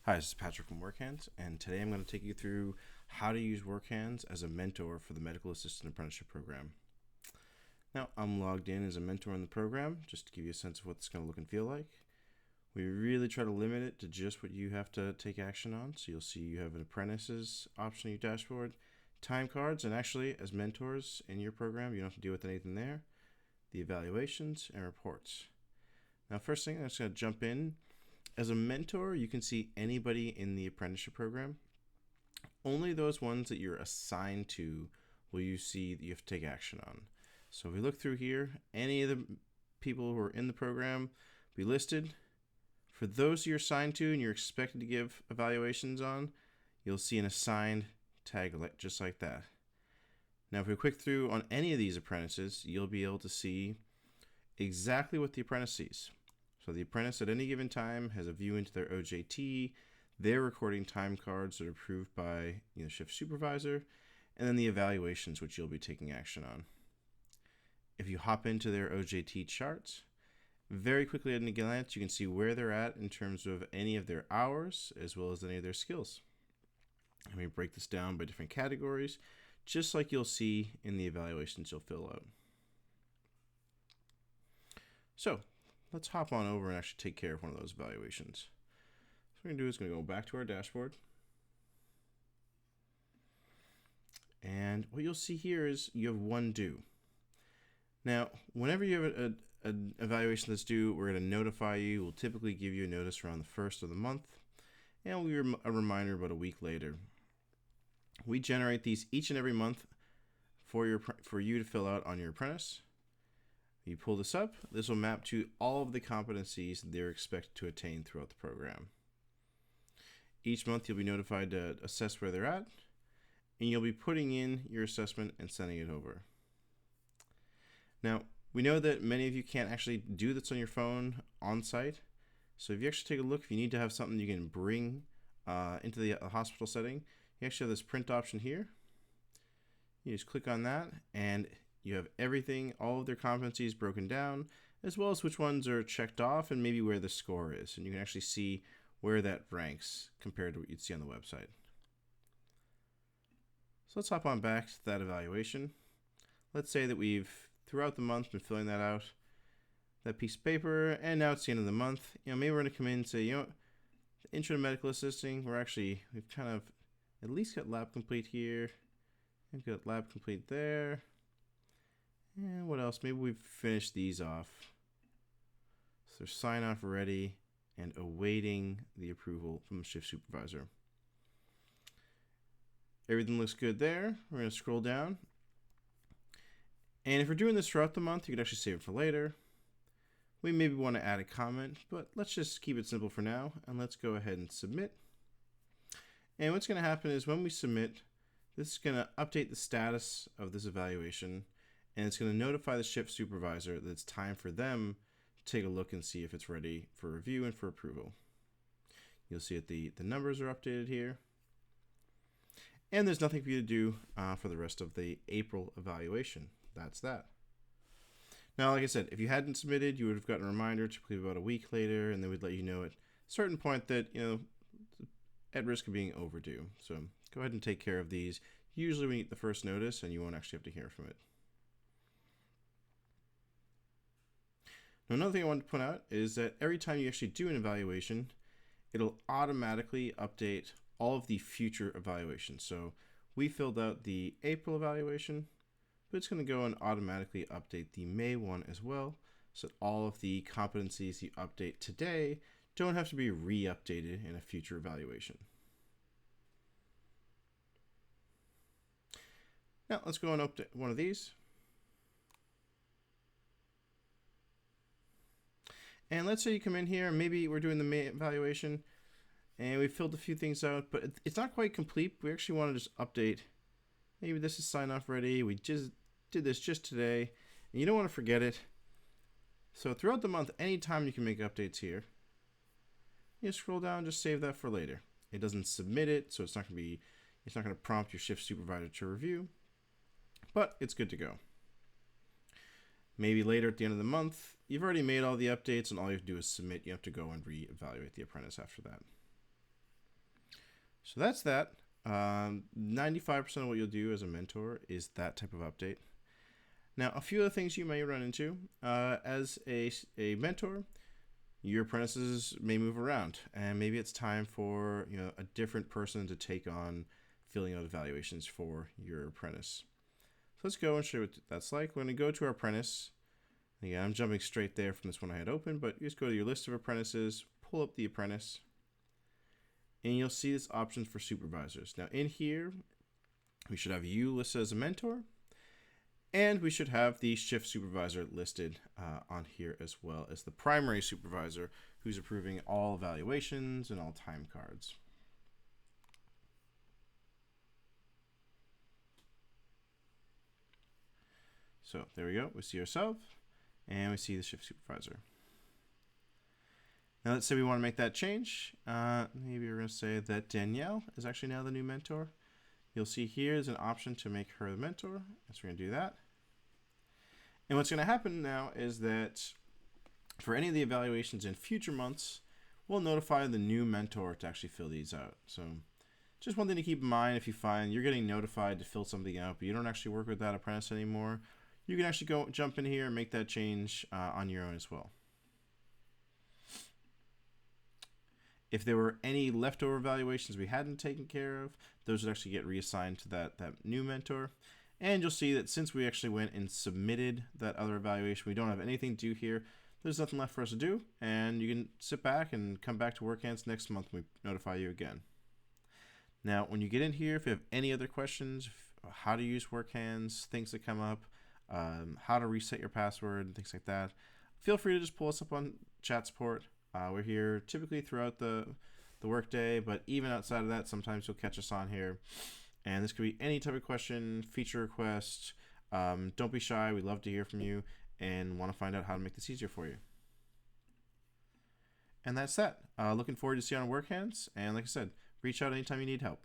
Hi, this is Patrick from WorkHands, and today I'm going to take you through how to use WorkHands as a mentor for the Medical Assistant Apprenticeship Program. Now, I'm logged in as a mentor in the program, just to give you a sense of what it's going to look and feel like. We really try to limit it to just what you have to take action on, so you'll see you have an apprentices option on your dashboard, time cards, and actually, as mentors in your program, you don't have to deal with anything there, the evaluations, and reports. Now, first thing, I'm just going to jump in. As a mentor, you can see anybody in the apprenticeship program. Only those ones that you're assigned to will you see that you have to take action on. So if we look through here, any of the people who are in the program be listed. For those you're assigned to and you're expected to give evaluations on, you'll see an assigned tag just like that. Now if we click through on any of these apprentices, you'll be able to see exactly what the apprentice sees. So the apprentice at any given time has a view into their OJT, their recording time cards that are approved by the shift supervisor, and then the evaluations which you'll be taking action on. If you hop into their OJT charts, very quickly at a glance you can see where they're at in terms of any of their hours as well as any of their skills. And we break this down by different categories, just like you'll see in the evaluations you'll fill out. So let's hop on over and actually take care of one of those evaluations. So what we're going to do is going to go back to our dashboard. And what you'll see here is you have one due. Now, whenever you have an evaluation that's due, we're going to notify you. We'll typically give you a notice around the first of the month, and we'll give you a reminder about a week later. We generate these each and every month for you to fill out on your apprentice. You pull this up, this will map to all of the competencies they're expected to attain throughout the program. Each month you'll be notified to assess where they're at, and you'll be putting in your assessment and sending it over. Now, we know that many of you can't actually do this on your phone on site, so if you actually take a look, if you need to have something you can bring into the hospital setting, you actually have this print option here. You just click on that, and you have everything, all of their competencies broken down, as well as which ones are checked off and maybe where the score is. And you can actually see where that ranks compared to what you'd see on the website. So let's hop on back to that evaluation. Let's say that we've, throughout the month, been filling that out, that piece of paper, and now it's the end of the month. Maybe we're going to come in and say, the intro to medical assisting, we've kind of at least got lab complete here. We've got lab complete there. And what else? Maybe we've finished these off. So sign off ready and awaiting the approval from the shift supervisor. Everything looks good there. We're going to scroll down. And if we're doing this throughout the month, you could actually save it for later. We maybe want to add a comment, but let's just keep it simple for now. And let's go ahead and submit. And what's going to happen is when we submit, this is going to update the status of this evaluation. And it's going to notify the shift supervisor that it's time for them to take a look and see if it's ready for review and for approval. You'll see that the numbers are updated here. And there's nothing for you to do for the rest of the April evaluation. That's that. Now, like I said, if you hadn't submitted, you would have gotten a reminder typically about a week later, and they would let you know at a certain point that, at risk of being overdue. So go ahead and take care of these. Usually we get the first notice, and you won't actually have to hear from it. Now, another thing I wanted to point out is that every time you actually do an evaluation, it'll automatically update all of the future evaluations. So we filled out the April evaluation, but it's going to go and automatically update the May one as well, so that all of the competencies you update today don't have to be re-updated in a future evaluation. Now, let's go and update one of these. And let's say you come in here, and maybe we're doing the May evaluation, and we filled a few things out, but it's not quite complete. We actually want to just update. Maybe this is sign off ready. We just did this just today, and you don't want to forget it. So throughout the month, anytime you can make updates here, you scroll down, just save that for later. It doesn't submit it, so it's not going to prompt your shift supervisor to review, but it's good to go. Maybe later at the end of the month, you've already made all the updates and all you have to do is submit. You have to go and reevaluate the apprentice after that. So that's that. 95% of what you'll do as a mentor is that type of update. Now, a few other things you may run into. As a mentor, your apprentices may move around, and maybe it's time for a different person to take on filling out evaluations for your apprentice. So let's go and show you what that's like. We're going to go to our apprentice. Again, I'm jumping straight there from this one I had open, but you just go to your list of apprentices, pull up the apprentice, and you'll see this options for supervisors. Now in here, we should have you listed as a mentor, and we should have the shift supervisor listed on here as well as the primary supervisor who's approving all evaluations and all time cards. So there we go. We see ourselves and we see the shift supervisor. Now let's say we want to make that change. Maybe we're going to say that Danielle is actually now the new mentor. You'll see here is an option to make her the mentor. So we're going to do that. And what's going to happen now is that for any of the evaluations in future months, we'll notify the new mentor to actually fill these out. So just one thing to keep in mind, if you find you're getting notified to fill something out, but you don't actually work with that apprentice anymore, you can actually go jump in here and make that change on your own as well. If there were any leftover evaluations we hadn't taken care of, those would actually get reassigned to that new mentor. And you'll see that since we actually went and submitted that other evaluation, we don't have anything due here. There's nothing left for us to do, and you can sit back and come back to WorkHands next month when we notify you again. Now, when you get in here, if you have any other questions, how to use WorkHands, things that come up, how to reset your password, and things like that, feel free to just pull us up on chat support. We're here typically throughout the workday, but even outside of that, sometimes you'll catch us on here. And this could be any type of question, feature request. Don't be shy. We'd love to hear from you and want to find out how to make this easier for you. And that's that. Looking forward to see you on WorkHands. And like I said, reach out anytime you need help.